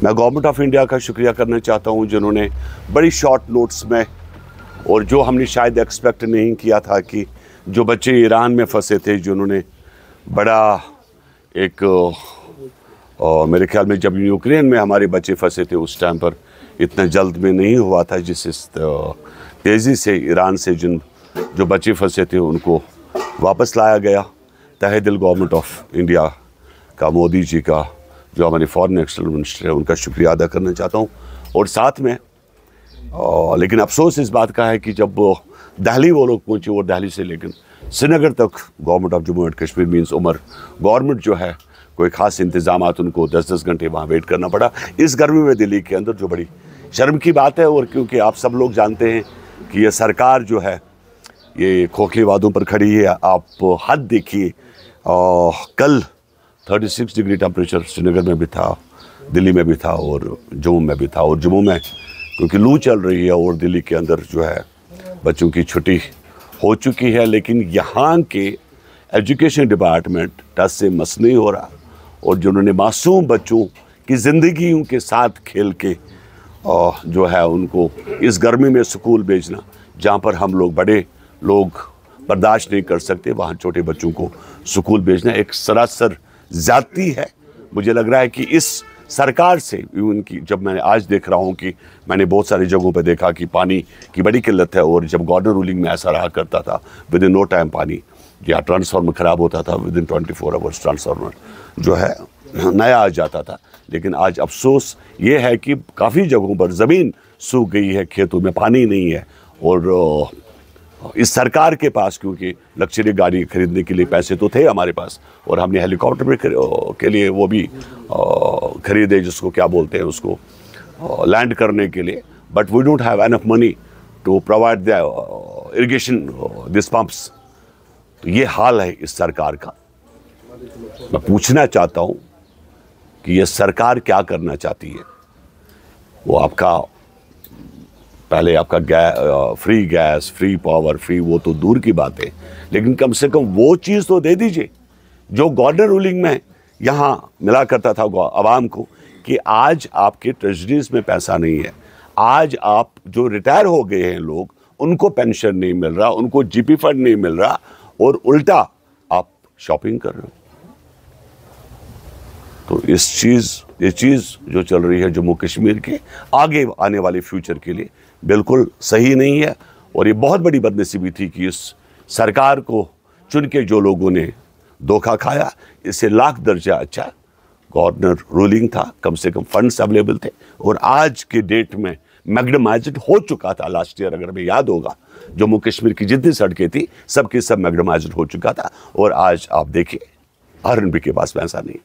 मैं government of India का शुक्रिया करना चाहता हूं जिन्होंने बड़ी शॉर्ट नोट्स में, और जो हमने शायद एक्सपेक्ट नहीं किया था कि जो बच्चे ईरान में फंसे थे, जिन्होंने बड़ा एक मेरे ख्याल में जब यूक्रेन में हमारे बच्चे फंसे थे उस टाइम पर इतना जल्द में नहीं हुआ था, जिस तेज़ी से ईरान से जो बच्चे फंसे थे उनको वापस लाया गया। तहे दिल गवर्नमेंट ऑफ इंडिया का, मोदी जी का, जो हमारे फॉरेन एक्सचेंज मिनिस्टर है, उनका शुक्रिया अदा करना चाहता हूँ। और साथ में लेकिन अफसोस इस बात का है कि जब दिल्ली वो लोग पहुँचे और दिल्ली से लेकिन श्रीनगर तक government of Jammu and Kashmir means Omar government जो है, कोई ख़ास इंतजामात उनको 10-10 घंटे वहाँ वेट करना पड़ा इस गर्मी में दिल्ली के अंदर, जो बड़ी शर्म की बात है। और क्योंकि आप सब लोग जानते हैं कि ये सरकार जो है ये खोखले वादों पर खड़ी है। आप हद देखिए, कल 36 डिग्री टेम्परेचर श्रीनगर में भी था, दिल्ली में भी था और जम्मू में भी था। और जम्मू में क्योंकि लू चल रही है और दिल्ली के अंदर जो है बच्चों की छुट्टी हो चुकी है, लेकिन यहाँ के एजुकेशन डिपार्टमेंट टस से मस नहीं हो रहा। और जिन्होंने मासूम बच्चों की ज़िंदगियों के साथ खेल के जो है उनको इस गर्मी में स्कूल भेजना, जहाँ पर हम लोग बड़े लोग बर्दाश्त नहीं कर सकते, वहाँ छोटे बच्चों को स्कूल भेजना एक सरासर ज़्यादती है। मुझे लग रहा है कि इस सरकार से उनकी, जब मैं आज देख रहा हूँ कि मैंने बहुत सारी जगहों पे देखा कि पानी की बड़ी किल्लत है, और जब गवर्नर रूलिंग में ऐसा रहा करता था विद इन नो टाइम पानी या ट्रांसफार्मर ख़राब होता था, विद इन 24 आवर्स ट्रांसफार्मर जो है नया आ जाता था। लेकिन आज अफसोस ये है कि काफ़ी जगहों पर ज़मीन सूख गई है, खेतों में पानी नहीं है। और इस सरकार के पास, क्योंकि लग्जरी गाड़ी खरीदने के लिए पैसे तो थे हमारे पास, और हमने हेलीकॉप्टर भी के लिए वो भी खरीदे, जिसको क्या बोलते हैं उसको, लैंड करने के लिए। But we don't have enough money to provide the irrigation this pumps. तो ये हाल है इस सरकार का। मैं पूछना चाहता हूँ कि ये सरकार क्या करना चाहती है। वो आपका पहले आपका free gas, free power, free वो तो दूर की बात है, लेकिन कम से कम वो चीज़ तो दे दीजिए जो गवर्नर रूलिंग में यहाँ मिला करता था आवाम को, कि आज आपके ट्रेजरीज में पैसा नहीं है। आज आप जो रिटायर हो गए हैं लोग, उनको पेंशन नहीं मिल रहा, उनको जीपी फंड नहीं मिल रहा, और उल्टा आप शॉपिंग कर रहे हो। तो ये चीज़ जो चल रही है जम्मू कश्मीर के आगे आने वाले फ्यूचर के लिए बिल्कुल सही नहीं है। और ये बहुत बड़ी बदनसीबी थी कि इस सरकार को चुन के जो लोगों ने धोखा खाया, इससे लाख दर्जा अच्छा गवर्नर रूलिंग था, कम से कम फंड्स अवेलेबल थे। और आज के डेट में मैग्नेमाइज्ड हो चुका था। लास्ट ईयर अगर हमें याद होगा, जम्मू कश्मीर की जितनी सड़कें थी सबकी सब मैग्नेमाइज्ड हो चुका था। और आज आप देखिए, आरएनबी के पास पैसा नहीं,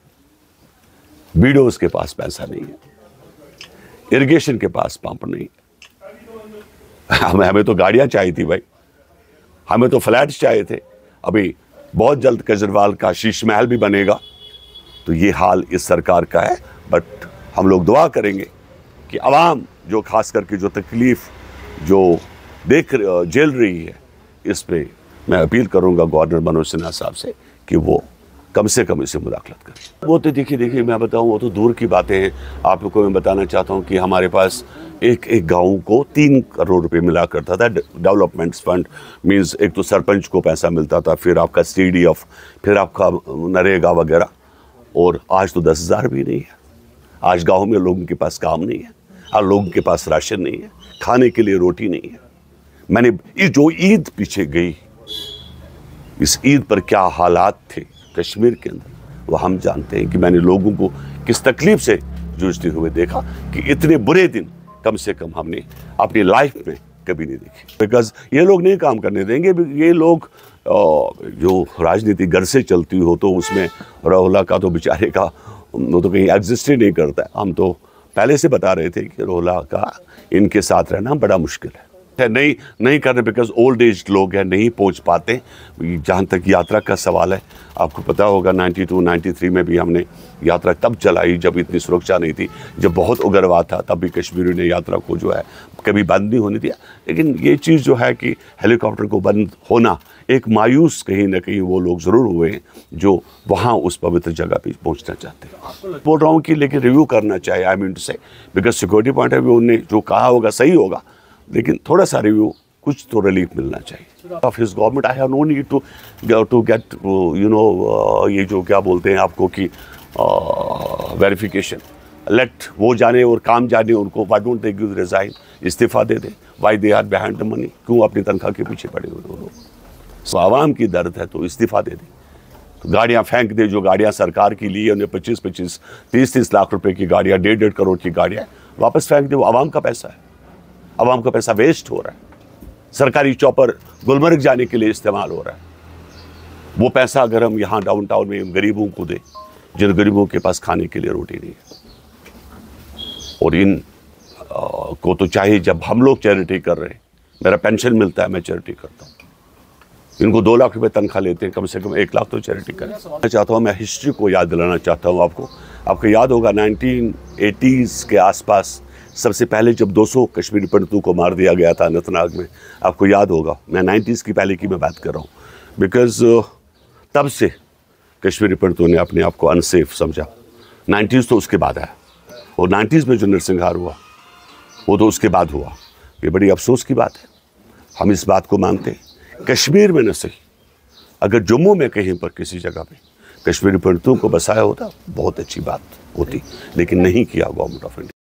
बीडोज के पास पैसा नहीं है, इरिगेशन के पास पंप नहीं। हमें तो गाड़ियां चाहिए थी भाई, हमें तो फ्लैट्स चाहिए थे। अभी बहुत जल्द केजरीवाल का शीश महल भी बनेगा। तो ये हाल इस सरकार का है। बट हम लोग दुआ करेंगे कि आवाम जो खास करके जो तकलीफ जो झेल रही है, इस पे मैं अपील करूंगा गवर्नर मनोज सिन्हा साहब से कि वो कम से कम इसे मुदाखलत करें। वो तो देखिए मैं बताऊं, वो तो दूर की बातें हैं। आप लोगों को मैं बताना चाहता हूं कि हमारे पास एक गांव को 3 करोड़ रुपए मिला करता था डेवलपमेंट फंड। मींस एक तो सरपंच को पैसा मिलता था, फिर आपका CDF, फिर आपका नरेगा वगैरह। और आज तो 10,000 भी नहीं है। आज गाँव में लोगों के पास काम नहीं है, और लोगों के पास राशन नहीं है, खाने के लिए रोटी नहीं है। मैंने जो ईद पीछे गई, इस ईद पर क्या हालात थे कश्मीर के अंदर, वो हम जानते हैं कि मैंने लोगों को किस तकलीफ से जूझते हुए देखा कि इतने बुरे दिन कम से कम हमने अपनी लाइफ में कभी नहीं देखे। बिकॉज ये लोग नहीं काम करने देंगे। ये लोग जो राजनीति घर से चलती हो, तो उसमें रोहला का तो बेचारे का वो तो कहीं एग्जिस्ट ही नहीं करता है। हम तो पहले से बता रहे थे कि रोहला का इनके साथ रहना बड़ा मुश्किल है। नहीं करने, बिकॉज ओल्ड एज लोग हैं, नहीं पहुंच पाते। जहाँ तक यात्रा का सवाल है, आपको पता होगा 92, 93 में भी हमने यात्रा तब चलाई जब इतनी सुरक्षा नहीं थी, जब बहुत उग्रवाद था, तब भी कश्मीरियों ने यात्रा को जो है कभी बंद नहीं होने दिया। लेकिन ये चीज़ जो है कि हेलीकॉप्टर को बंद होना, एक मायूस कहीं ना कहीं वो लोग ज़रूर हुए हैं जो वहाँ उस पवित्र जगह पे पहुँचना चाहते हैं। बोल रहा हूँ कि लेकिन रिव्यू करना चाहिए, आई मीन टू से, because security point of view उन्होंने जो कहा होगा सही होगा, लेकिन थोड़ा सा रिव्यू, कुछ तो रिलीफ मिलना चाहिए। Of his government I have no need to get ये जो क्या बोलते हैं आपको कि वेरिफिकेशन, लेट वो जाने और काम जाने उनको। Why don't they give resign, इस्तीफा दे दे। Why they are behind the money, क्यों अपनी तनख्वाह के पीछे पड़े हुए वो लोग? तो आवाम की दर्द है तो इस्तीफा दे दे, गाड़ियाँ फेंक दे, जो गाड़ियाँ सरकार की ली है उन्हें 25-25, 30-30 लाख रुपए की गाड़ियाँ, 1.5 करोड़ की गाड़ियाँ वापस फेंक दे। वो आवाम का पैसा है, आवाम का पैसा वेस्ट हो रहा है। सरकारी चॉपर गुलमर्ग जाने के लिए इस्तेमाल हो रहा है। वो पैसा अगर हम यहाँ डाउनटाउन में गरीबों को दें, जिन गरीबों के पास खाने के लिए रोटी नहीं है, और इन को तो चाहिए, जब हम लोग चैरिटी कर रहे हैं, मेरा पेंशन मिलता है, मैं चैरिटी करता हूँ, इनको 2 लाख रुपए तनख्वाह लेते हैं, कम से कम 1 लाख तो चैरिटी करें। मैं चाहता हूँ, मैं हिस्ट्री को याद दिलाना चाहता हूँ आपको याद होगा 1980s के आसपास सबसे पहले जब 200 कश्मीरी पंडितों को मार दिया गया था अनंतनाग में, आपको याद होगा। मैं 90s की पहले की मैं बात कर रहा हूँ, बिकॉज तब से कश्मीरी पंडितों ने अपने आप को अनसेफ समझा। 90s तो उसके बाद आया, और 90s में जो नरसंहार हुआ वो तो उसके बाद हुआ। ये बड़ी अफसोस की बात है, हम इस बात को मानते हैं। कश्मीर में न सही, अगर जम्मू में कहीं पर किसी जगह पे कश्मीरी पंडितों को बसाया होता, बहुत अच्छी बात होती, लेकिन नहीं किया गवर्नमेंट ऑफ इंडिया।